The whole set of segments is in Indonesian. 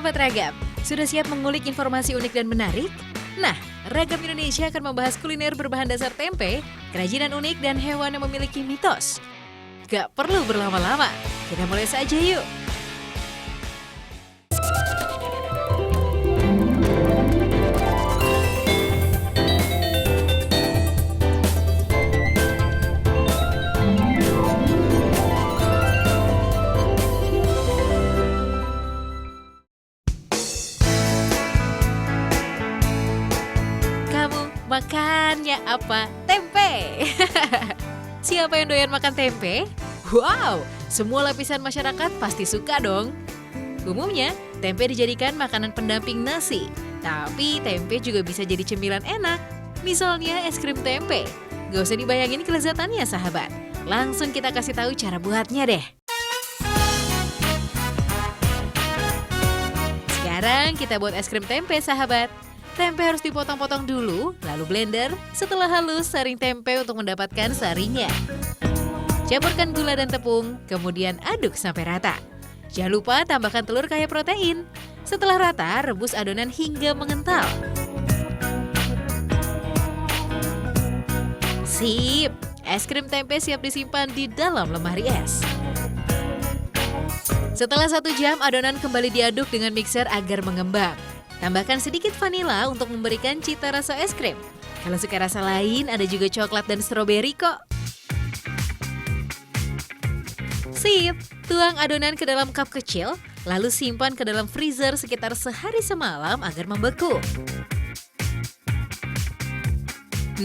Sahabat Ragam, sudah siap mengulik informasi unik dan menarik? Nah, Ragam Indonesia akan membahas kuliner berbahan dasar tempe, kerajinan unik dan hewan yang memiliki mitos. Gak perlu berlama-lama, kita mulai saja yuk! Makannya apa? Tempe! Siapa yang doyan makan tempe? Wow, semua lapisan masyarakat pasti suka dong. Umumnya, tempe dijadikan makanan pendamping nasi. Tapi tempe juga bisa jadi cemilan enak. Misalnya es krim tempe. Gak usah dibayangin kelezatannya sahabat. Langsung kita kasih tahu cara buatnya deh. Sekarang kita buat es krim tempe sahabat. Tempe harus dipotong-potong dulu, lalu blender. Setelah halus, saring tempe untuk mendapatkan sarinya. Campurkan gula dan tepung, kemudian aduk sampai rata. Jangan lupa tambahkan telur kaya protein. Setelah rata, rebus adonan hingga mengental. Sip! Es krim tempe siap disimpan di dalam lemari es. Setelah 1 jam, adonan kembali diaduk dengan mixer agar mengembang. Tambahkan sedikit vanila untuk memberikan cita rasa es krim. Kalau suka rasa lain, ada juga coklat dan stroberi kok. Sip! Tuang adonan ke dalam cup kecil, lalu simpan ke dalam freezer sekitar sehari semalam agar membeku.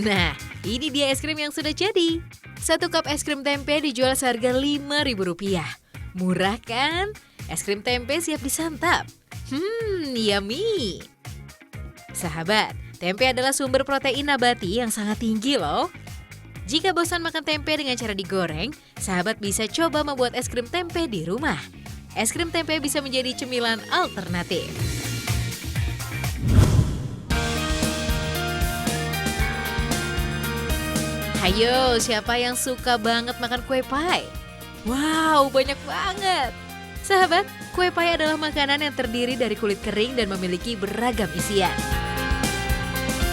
Nah, ini dia es krim yang sudah jadi. 1 cup es krim tempe dijual seharga Rp5.000. Murah kan? Es krim tempe siap disantap. Yummy! Sahabat, tempe adalah sumber protein nabati yang sangat tinggi loh. Jika bosan makan tempe dengan cara digoreng, sahabat bisa coba membuat es krim tempe di rumah. Es krim tempe bisa menjadi cemilan alternatif. Hayo, siapa yang suka banget makan kue pie? Wow, banyak banget! Sahabat, kue pie adalah makanan yang terdiri dari kulit kering dan memiliki beragam isian.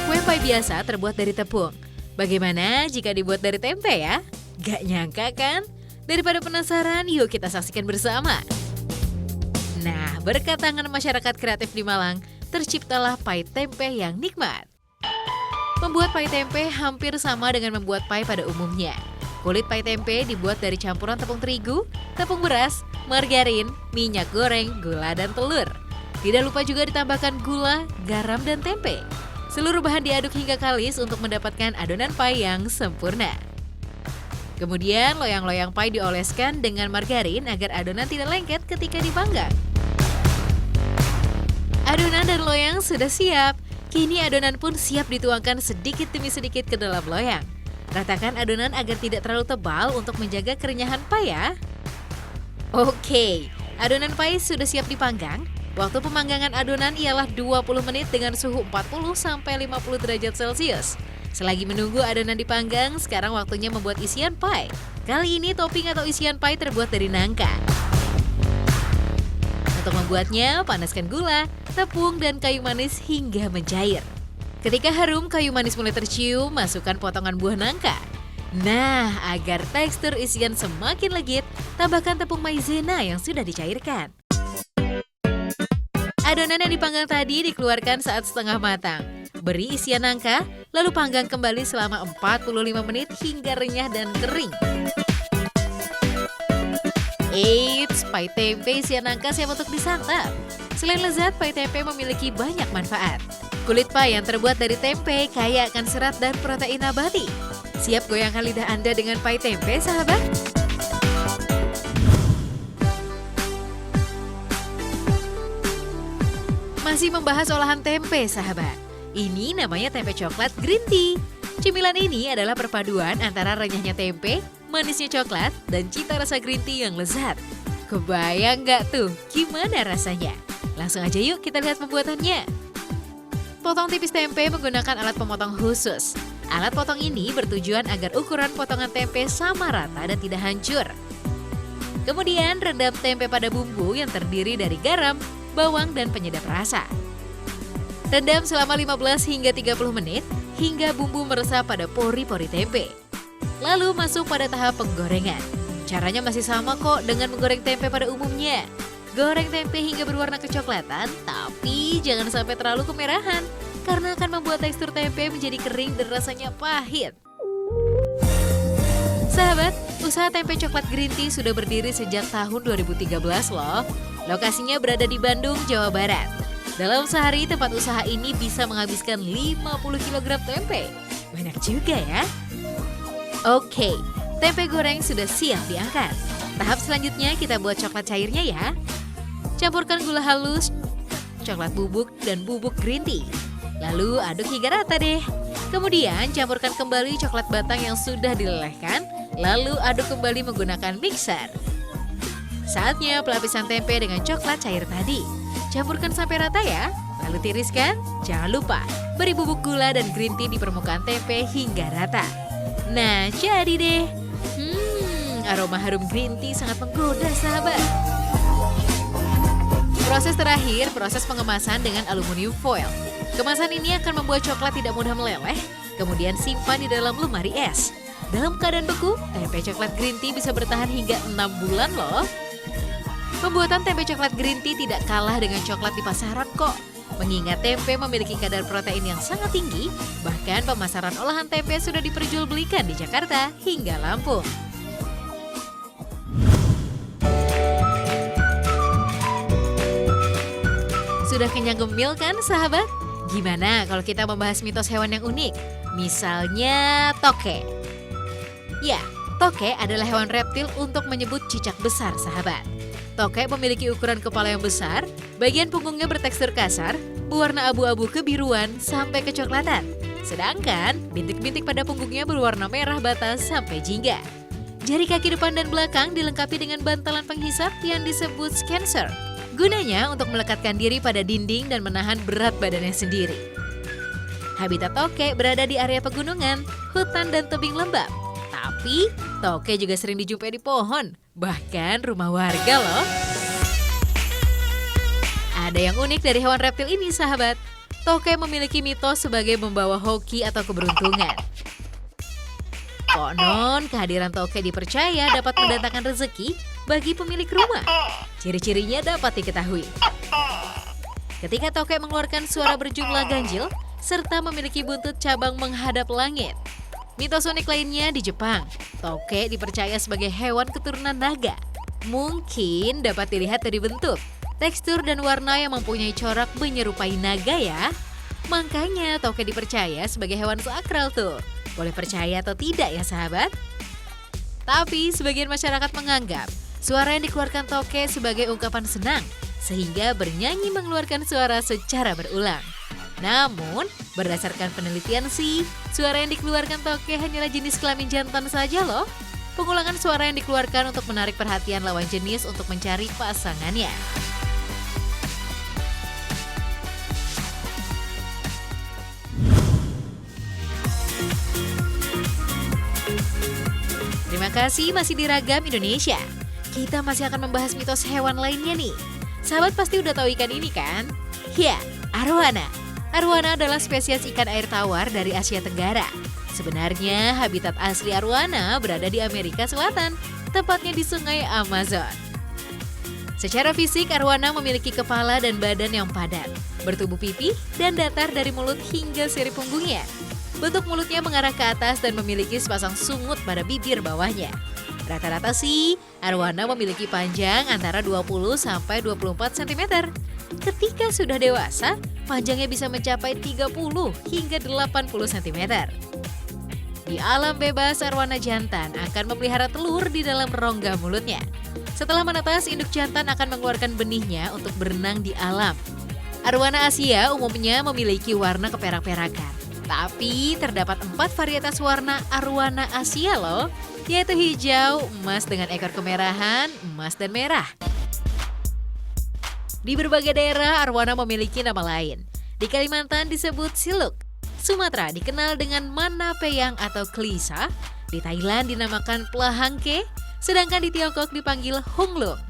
Kue pie biasa terbuat dari tepung. Bagaimana jika dibuat dari tempe ya? Gak nyangka kan? Daripada penasaran, yuk kita saksikan bersama. Nah, berkat tangan masyarakat kreatif di Malang, terciptalah pie tempe yang nikmat. Membuat pie tempe hampir sama dengan membuat pie pada umumnya. Kulit pie tempe dibuat dari campuran tepung terigu, tepung beras, margarin, minyak goreng, gula, dan telur. Tidak lupa juga ditambahkan gula, garam, dan tempe. Seluruh bahan diaduk hingga kalis untuk mendapatkan adonan pie yang sempurna. Kemudian loyang-loyang pie dioleskan dengan margarin agar adonan tidak lengket ketika dipanggang. Adonan dan loyang sudah siap. Kini adonan pun siap dituangkan sedikit demi sedikit ke dalam loyang. Ratakan adonan agar tidak terlalu tebal untuk menjaga kerenyahan pie ya. Oke, adonan pie sudah siap dipanggang. Waktu pemanggangan adonan ialah 20 menit dengan suhu 40-50 derajat Celcius. Selagi menunggu adonan dipanggang, sekarang waktunya membuat isian pie. Kali ini topping atau isian pie terbuat dari nangka. Untuk membuatnya, panaskan gula, tepung, dan kayu manis hingga mencair. Ketika harum kayu manis mulai tercium, masukkan potongan buah nangka. Nah, agar tekstur isian semakin legit, tambahkan tepung maizena yang sudah dicairkan. Adonan yang dipanggang tadi dikeluarkan saat setengah matang. Beri isian nangka, lalu panggang kembali selama 45 menit hingga renyah dan kering. Eits, pie tempe isian nangka siap untuk disantap. Selain lezat, pie tempe memiliki banyak manfaat. Kulit pie yang terbuat dari tempe kaya akan serat dan protein nabati. Siap goyangkan lidah Anda dengan pie tempe, sahabat? Masih membahas olahan tempe, sahabat. Ini namanya tempe coklat green tea. Cemilan ini adalah perpaduan antara renyahnya tempe, manisnya coklat, dan cita rasa green tea yang lezat. Kebayang nggak tuh gimana rasanya? Langsung aja yuk kita lihat pembuatannya. Potong tipis tempe menggunakan alat pemotong khusus. Alat potong ini bertujuan agar ukuran potongan tempe sama rata dan tidak hancur. Kemudian rendam tempe pada bumbu yang terdiri dari garam, bawang, dan penyedap rasa. Rendam selama 15 hingga 30 menit hingga bumbu meresap pada pori-pori tempe. Lalu masuk pada tahap penggorengan. Caranya masih sama kok dengan menggoreng tempe pada umumnya. Goreng tempe hingga berwarna kecoklatan, tapi jangan sampai terlalu kemerahan karena akan membuat tekstur tempe menjadi kering dan rasanya pahit. Sahabat, usaha tempe coklat green tea sudah berdiri sejak tahun 2013 loh. Lokasinya berada di Bandung, Jawa Barat. Dalam sehari tempat usaha ini bisa menghabiskan 50 kg tempe. Banyak juga ya. Oke, tempe goreng sudah siap diangkat. Tahap selanjutnya kita buat coklat cairnya ya. Campurkan gula halus, coklat bubuk, dan bubuk green tea. Lalu aduk hingga rata deh. Kemudian campurkan kembali coklat batang yang sudah dilelehkan, lalu aduk kembali menggunakan mixer. Saatnya pelapisan tempe dengan coklat cair tadi. Campurkan sampai rata ya, lalu tiriskan. Jangan lupa beri bubuk gula dan green tea di permukaan tempe hingga rata. Nah, jadi deh. Aroma harum green tea sangat menggoda sahabat. Proses terakhir, proses pengemasan dengan aluminium foil. Kemasan ini akan membuat coklat tidak mudah meleleh, kemudian simpan di dalam lemari es. Dalam keadaan beku, tempe coklat green tea bisa bertahan hingga 6 bulan loh. Pembuatan tempe coklat green tea tidak kalah dengan coklat di pasaran kok. Mengingat tempe memiliki kadar protein yang sangat tinggi, bahkan pemasaran olahan tempe sudah diperjualbelikan di Jakarta hingga Lampung. Sudah kenyang gemil kan sahabat? Gimana kalau kita membahas mitos hewan yang unik? Misalnya toke. Ya, toke adalah hewan reptil untuk menyebut cicak besar sahabat. Toke memiliki ukuran kepala yang besar, bagian punggungnya bertekstur kasar, berwarna abu-abu kebiruan sampai kecoklatan. Sedangkan bintik-bintik pada punggungnya berwarna merah bata sampai jingga. Jari kaki depan dan belakang dilengkapi dengan bantalan penghisap yang disebut scanner. Gunanya untuk melekatkan diri pada dinding dan menahan berat badannya sendiri. Habitat toke berada di area pegunungan, hutan, dan tebing lembab. Tapi, toke juga sering dijumpai di pohon, bahkan rumah warga loh. Ada yang unik dari hewan reptil ini sahabat. Toke memiliki mitos sebagai membawa hoki atau keberuntungan. Konon, kehadiran toke dipercaya dapat mendatangkan rezeki bagi pemilik rumah. Ciri-cirinya dapat diketahui. Ketika toke mengeluarkan suara berjumlah ganjil, serta memiliki buntut cabang menghadap langit. Mitos unik lainnya di Jepang, toke dipercaya sebagai hewan keturunan naga. Mungkin dapat dilihat dari bentuk, tekstur, dan warna yang mempunyai corak menyerupai naga ya. Makanya toke dipercaya sebagai hewan sakral tuh. Boleh percaya atau tidak ya sahabat? Tapi sebagian masyarakat menganggap suara yang dikeluarkan toke sebagai ungkapan senang, sehingga bernyanyi mengeluarkan suara secara berulang. Namun, berdasarkan penelitian sih, suara yang dikeluarkan toke hanyalah jenis kelamin jantan saja loh. Pengulangan suara yang dikeluarkan untuk menarik perhatian lawan jenis untuk mencari pasangannya. Terima kasih masih di Ragam Indonesia. Kita masih akan membahas mitos hewan lainnya nih. Sahabat pasti udah tahu ikan ini kan? Ya, arowana. Arowana adalah spesies ikan air tawar dari Asia Tenggara. Sebenarnya habitat asli arowana berada di Amerika Selatan, tepatnya di Sungai Amazon. Secara fisik, arowana memiliki kepala dan badan yang padat, bertubuh pipih dan datar dari mulut hingga sirip punggungnya. Bentuk mulutnya mengarah ke atas dan memiliki sepasang sungut pada bibir bawahnya. Rata-rata sih, arowana memiliki panjang antara 20 sampai 24 cm. Ketika sudah dewasa, panjangnya bisa mencapai 30 hingga 80 cm. Di alam bebas, arowana jantan akan memelihara telur di dalam rongga mulutnya. Setelah menetas, induk jantan akan mengeluarkan benihnya untuk berenang di alam. Arowana Asia umumnya memiliki warna keperak-perakan. Tapi terdapat 4 varietas warna arowana Asia loh, yaitu hijau, emas dengan ekor kemerahan, emas, dan merah. Di berbagai daerah, arowana memiliki nama lain. Di Kalimantan disebut siluk, Sumatera dikenal dengan manapeyang atau klisa, di Thailand dinamakan plahangke, sedangkan di Tiongkok dipanggil hunglung.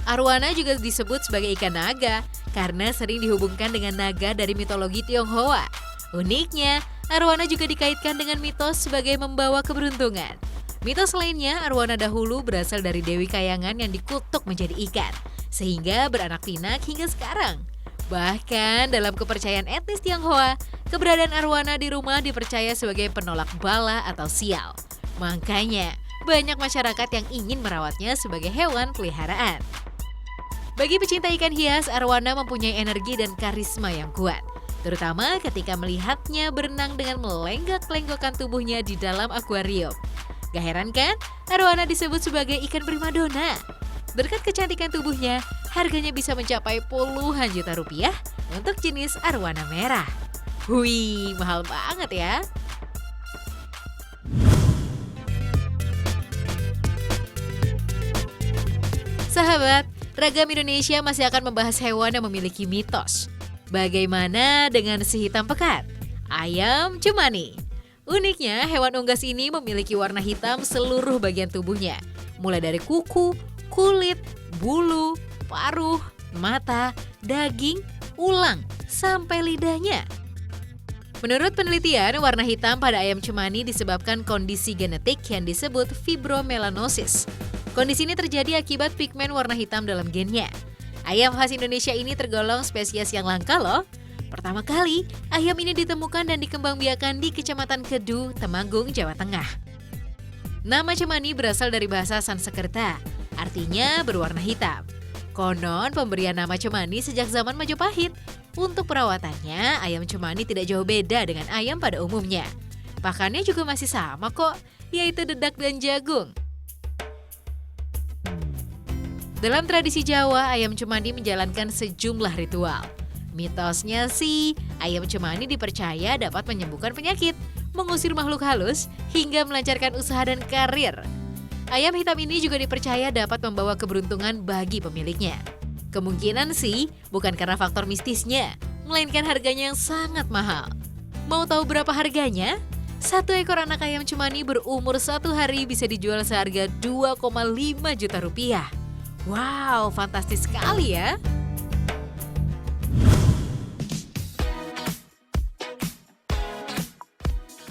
Arwana juga disebut sebagai ikan naga karena sering dihubungkan dengan naga dari mitologi Tionghoa. Uniknya, arwana juga dikaitkan dengan mitos sebagai membawa keberuntungan. Mitos lainnya, arwana dahulu berasal dari Dewi Kayangan yang dikutuk menjadi ikan, sehingga beranak pinak hingga sekarang. Bahkan dalam kepercayaan etnis Tionghoa, keberadaan arwana di rumah dipercaya sebagai penolak bala atau sial. Makanya, banyak masyarakat yang ingin merawatnya sebagai hewan peliharaan. Bagi pecinta ikan hias, arwana mempunyai energi dan karisma yang kuat, terutama ketika melihatnya berenang dengan melenggak-lenggokkan tubuhnya di dalam akuarium. Gak heran kan, arwana disebut sebagai ikan primadona. Berkat kecantikan tubuhnya, harganya bisa mencapai puluhan juta rupiah untuk jenis arwana merah. Wih, mahal banget ya. Sahabat, Ragam Indonesia masih akan membahas hewan yang memiliki mitos. Bagaimana dengan si hitam pekat? Ayam cemani. Uniknya, hewan unggas ini memiliki warna hitam seluruh bagian tubuhnya. Mulai dari kuku, kulit, bulu, paruh, mata, daging, ulang, sampai lidahnya. Menurut penelitian, warna hitam pada ayam cemani disebabkan kondisi genetik yang disebut fibromelanosis. Kondisi ini terjadi akibat pigmen warna hitam dalam gennya. Ayam khas Indonesia ini tergolong spesies yang langka loh. Pertama kali, ayam ini ditemukan dan dikembangbiakan di Kecamatan Kedu, Temanggung, Jawa Tengah. Nama cemani berasal dari bahasa Sanskerta, artinya berwarna hitam. Konon pemberian nama cemani sejak zaman Majapahit. Untuk perawatannya, ayam cemani tidak jauh beda dengan ayam pada umumnya. Pakannya juga masih sama kok, yaitu dedak dan jagung. Dalam tradisi Jawa, ayam cemani menjalankan sejumlah ritual. Mitosnya sih, ayam cemani dipercaya dapat menyembuhkan penyakit, mengusir makhluk halus, hingga melancarkan usaha dan karir. Ayam hitam ini juga dipercaya dapat membawa keberuntungan bagi pemiliknya. Kemungkinan sih bukan karena faktor mistisnya, melainkan harganya yang sangat mahal. Mau tahu berapa harganya? Satu ekor anak ayam cemani berumur 1 hari bisa dijual seharga 2,5 juta rupiah. Wow, fantastis sekali ya.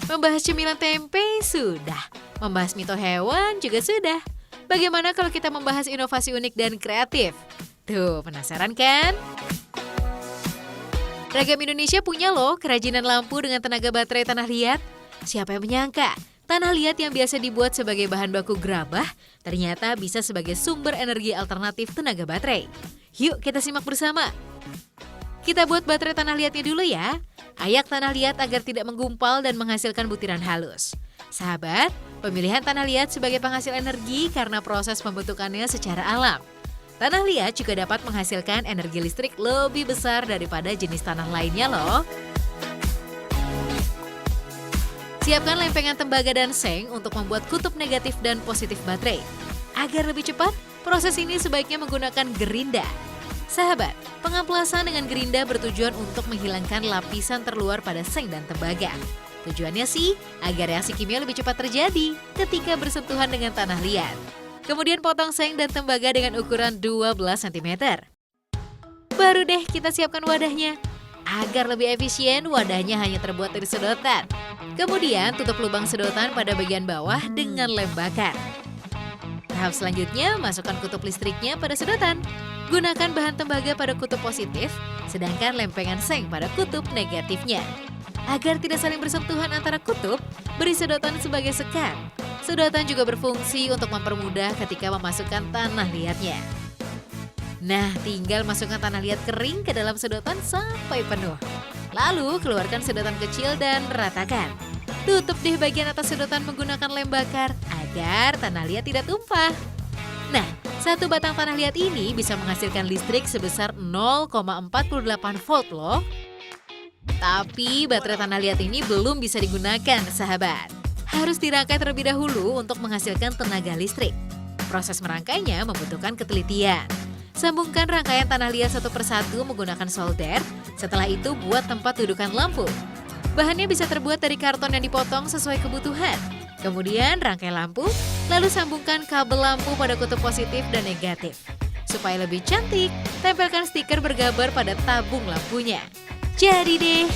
Membahas cemilan tempe sudah, membahas mitos hewan juga sudah. Bagaimana kalau kita membahas inovasi unik dan kreatif? Tuh, penasaran kan? Ragam Indonesia punya loh kerajinan lampu dengan tenaga baterai tanah liat. Siapa yang menyangka? Tanah liat yang biasa dibuat sebagai bahan baku gerabah, ternyata bisa sebagai sumber energi alternatif tenaga baterai. Yuk kita simak bersama. Kita buat baterai tanah liatnya dulu ya. Ayak tanah liat agar tidak menggumpal dan menghasilkan butiran halus. Sahabat, pemilihan tanah liat sebagai penghasil energi karena proses pembentukannya secara alam. Tanah liat juga dapat menghasilkan energi listrik lebih besar daripada jenis tanah lainnya loh. Siapkan lempengan tembaga dan seng untuk membuat kutub negatif dan positif baterai. Agar lebih cepat, proses ini sebaiknya menggunakan gerinda. Sahabat, pengamplasan dengan gerinda bertujuan untuk menghilangkan lapisan terluar pada seng dan tembaga. Tujuannya sih agar reaksi kimia lebih cepat terjadi ketika bersentuhan dengan tanah liat. Kemudian potong seng dan tembaga dengan ukuran 12 cm. Baru deh kita siapkan wadahnya. Agar lebih efisien, wadahnya hanya terbuat dari sedotan. Kemudian tutup lubang sedotan pada bagian bawah dengan lem bakar. Tahap selanjutnya, masukkan kutub listriknya pada sedotan. Gunakan bahan tembaga pada kutub positif, sedangkan lempengan seng pada kutub negatifnya. Agar tidak saling bersentuhan antara kutub, beri sedotan sebagai sekat. Sedotan juga berfungsi untuk mempermudah ketika memasukkan tanah liatnya. Nah, tinggal masukkan tanah liat kering ke dalam sedotan sampai penuh. Lalu keluarkan sedotan kecil dan ratakan. Tutup deh bagian atas sedotan menggunakan lem bakar agar tanah liat tidak tumpah. Nah, satu batang tanah liat ini bisa menghasilkan listrik sebesar 0,48 volt loh. Tapi baterai tanah liat ini belum bisa digunakan, sahabat. Harus dirangkai terlebih dahulu untuk menghasilkan tenaga listrik. Proses merangkainya membutuhkan ketelitian. Sambungkan rangkaian tanah liat satu persatu menggunakan solder. Setelah itu buat tempat dudukan lampu. Bahannya bisa terbuat dari karton yang dipotong sesuai kebutuhan. Kemudian rangkai lampu, lalu sambungkan kabel lampu pada kutub positif dan negatif. Supaya lebih cantik, tempelkan stiker bergambar pada tabung lampunya. Jadi deh!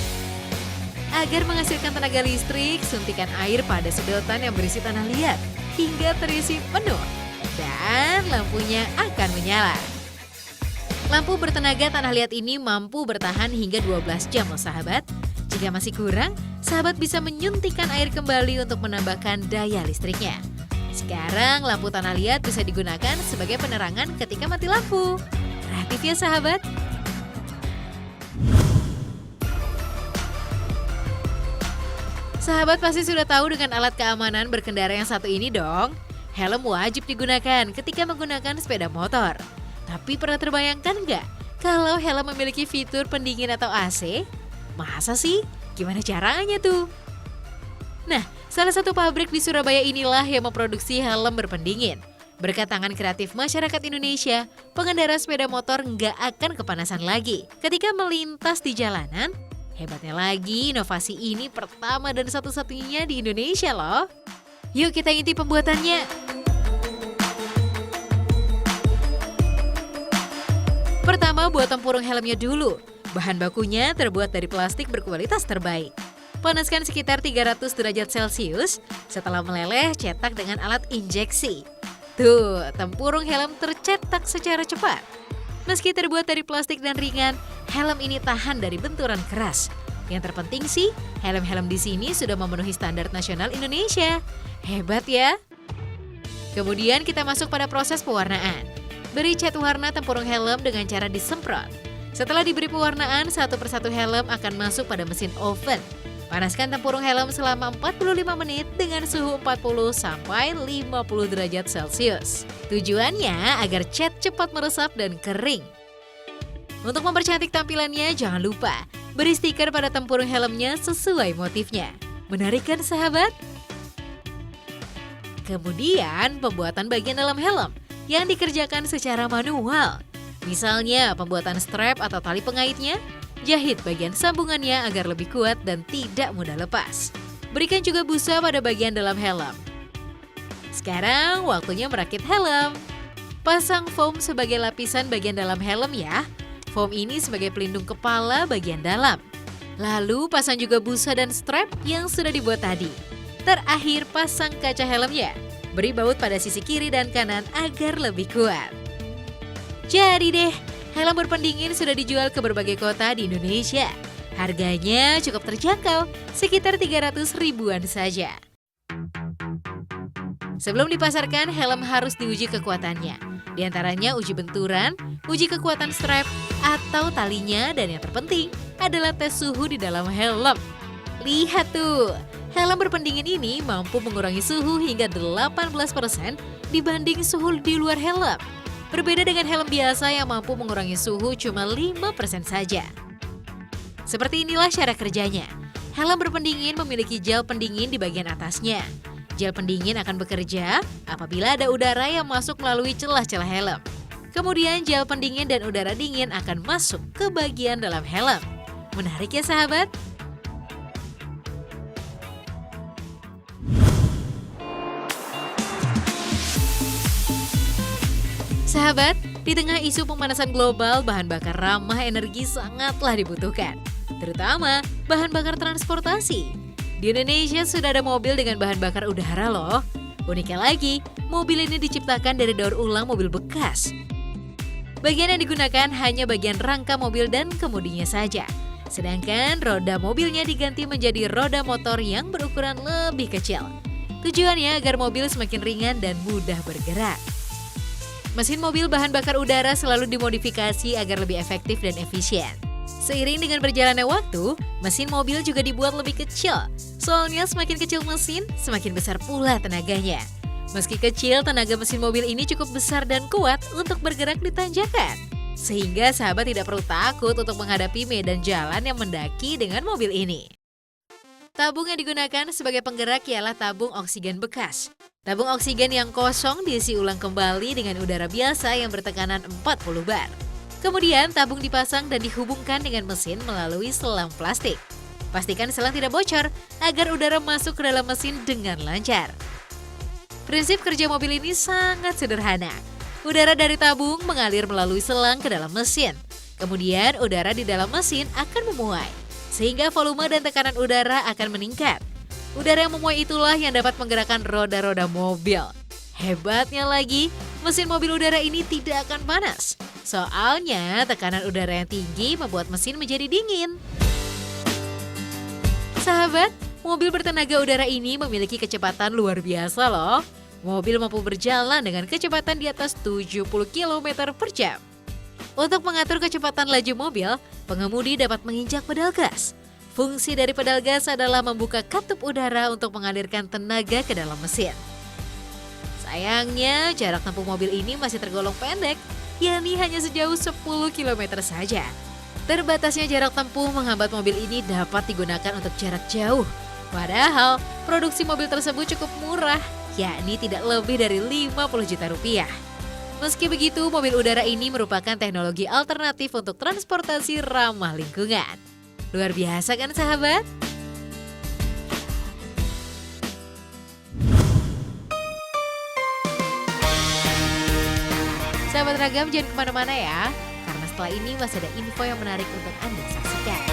Agar menghasilkan tenaga listrik, suntikan air pada sedotan yang berisi tanah liat hingga terisi penuh. Dan lampunya akan menyala. Lampu bertenaga tanah liat ini mampu bertahan hingga 12 jam loh sahabat. Jika masih kurang, sahabat bisa menyuntikkan air kembali untuk menambahkan daya listriknya. Sekarang lampu tanah liat bisa digunakan sebagai penerangan ketika mati lampu. Kreatif ya sahabat? Sahabat pasti sudah tahu dengan alat keamanan berkendara yang satu ini dong. Helm wajib digunakan ketika menggunakan sepeda motor. Tapi pernah terbayangkan nggak kalau helm memiliki fitur pendingin atau AC? Masa sih? Gimana caranya tuh? Nah, salah satu pabrik di Surabaya inilah yang memproduksi helm berpendingin. Berkat tangan kreatif masyarakat Indonesia, pengendara sepeda motor nggak akan kepanasan lagi ketika melintas di jalanan. Hebatnya lagi, inovasi ini pertama dan satu-satunya di Indonesia loh. Yuk kita intip pembuatannya. Pertama, buat tempurung helmnya dulu. Bahan bakunya terbuat dari plastik berkualitas terbaik. Panaskan sekitar 300 derajat Celcius. Setelah meleleh, cetak dengan alat injeksi. Tuh, tempurung helm tercetak secara cepat. Meski terbuat dari plastik dan ringan, helm ini tahan dari benturan keras. Yang terpenting sih, helm-helm di sini sudah memenuhi standar nasional Indonesia. Hebat ya! Kemudian kita masuk pada proses pewarnaan. Beri cat warna tempurung helm dengan cara disemprot. Setelah diberi pewarnaan, satu persatu helm akan masuk pada mesin oven. Panaskan tempurung helm selama 45 menit dengan suhu 40 sampai 50 derajat Celcius. Tujuannya agar cat cepat meresap dan kering. Untuk mempercantik tampilannya, jangan lupa beri stiker pada tempurung helmnya sesuai motifnya. Menarik kan sahabat? Kemudian pembuatan bagian dalam helm yang dikerjakan secara manual. Misalnya pembuatan strap atau tali pengaitnya, jahit bagian sambungannya agar lebih kuat dan tidak mudah lepas. Berikan juga busa pada bagian dalam helm. Sekarang waktunya merakit helm. Pasang foam sebagai lapisan bagian dalam helm ya. Foam ini sebagai pelindung kepala bagian dalam. Lalu pasang juga busa dan strap yang sudah dibuat tadi. Terakhir pasang kaca helmnya. Beri baut pada sisi kiri dan kanan agar lebih kuat. Jadi deh, helm berpendingin sudah dijual ke berbagai kota di Indonesia. Harganya cukup terjangkau, sekitar 300 ribuan saja. Sebelum dipasarkan, helm harus diuji kekuatannya. Di antaranya uji benturan, uji kekuatan strap, atau talinya, dan yang terpenting adalah tes suhu di dalam helm. Lihat tuh! Helm berpendingin ini mampu mengurangi suhu hingga 18% dibanding suhu di luar helm. Berbeda dengan helm biasa yang mampu mengurangi suhu cuma 5% saja. Seperti inilah cara kerjanya. Helm berpendingin memiliki gel pendingin di bagian atasnya. Gel pendingin akan bekerja apabila ada udara yang masuk melalui celah-celah helm. Kemudian gel pendingin dan udara dingin akan masuk ke bagian dalam helm. Menarik ya sahabat? Sahabat, di tengah isu pemanasan global, bahan bakar ramah energi sangatlah dibutuhkan. Terutama bahan bakar transportasi. Di Indonesia sudah ada mobil dengan bahan bakar udara loh. Uniknya lagi, mobil ini diciptakan dari daur ulang mobil bekas. Bagian yang digunakan hanya bagian rangka mobil dan kemudinya saja. Sedangkan roda mobilnya diganti menjadi roda motor yang berukuran lebih kecil. Tujuannya agar mobil semakin ringan dan mudah bergerak. Mesin mobil bahan bakar udara selalu dimodifikasi agar lebih efektif dan efisien. Seiring dengan berjalannya waktu, mesin mobil juga dibuat lebih kecil. Soalnya semakin kecil mesin, semakin besar pula tenaganya. Meski kecil, tenaga mesin mobil ini cukup besar dan kuat untuk bergerak di tanjakan. Sehingga sahabat tidak perlu takut untuk menghadapi medan jalan yang mendaki dengan mobil ini. Tabung yang digunakan sebagai penggerak ialah tabung oksigen bekas. Tabung oksigen yang kosong diisi ulang kembali dengan udara biasa yang bertekanan 40 bar. Kemudian tabung dipasang dan dihubungkan dengan mesin melalui selang plastik. Pastikan selang tidak bocor agar udara masuk ke dalam mesin dengan lancar. Prinsip kerja mobil ini sangat sederhana. Udara dari tabung mengalir melalui selang ke dalam mesin. Kemudian udara di dalam mesin akan memuai, sehingga volume dan tekanan udara akan meningkat. Udara yang memuai itulah yang dapat menggerakkan roda-roda mobil. Hebatnya lagi, mesin mobil udara ini tidak akan panas. Soalnya tekanan udara yang tinggi membuat mesin menjadi dingin. Sahabat, mobil bertenaga udara ini memiliki kecepatan luar biasa loh. Mobil mampu berjalan dengan kecepatan di atas 70 km per jam. Untuk mengatur kecepatan laju mobil, pengemudi dapat menginjak pedal gas. Fungsi dari pedal gas adalah membuka katup udara untuk mengalirkan tenaga ke dalam mesin. Sayangnya, jarak tempuh mobil ini masih tergolong pendek, yakni hanya sejauh 10 km saja. Terbatasnya jarak tempuh menghambat mobil ini dapat digunakan untuk jarak jauh. Padahal, produksi mobil tersebut cukup murah, yakni tidak lebih dari 50 juta rupiah. Meski begitu, mobil udara ini merupakan teknologi alternatif untuk transportasi ramah lingkungan. Luar biasa kan sahabat? Sahabat Ragam jangan kemana-mana ya, karena setelah ini masih ada info yang menarik untuk Anda saksikan.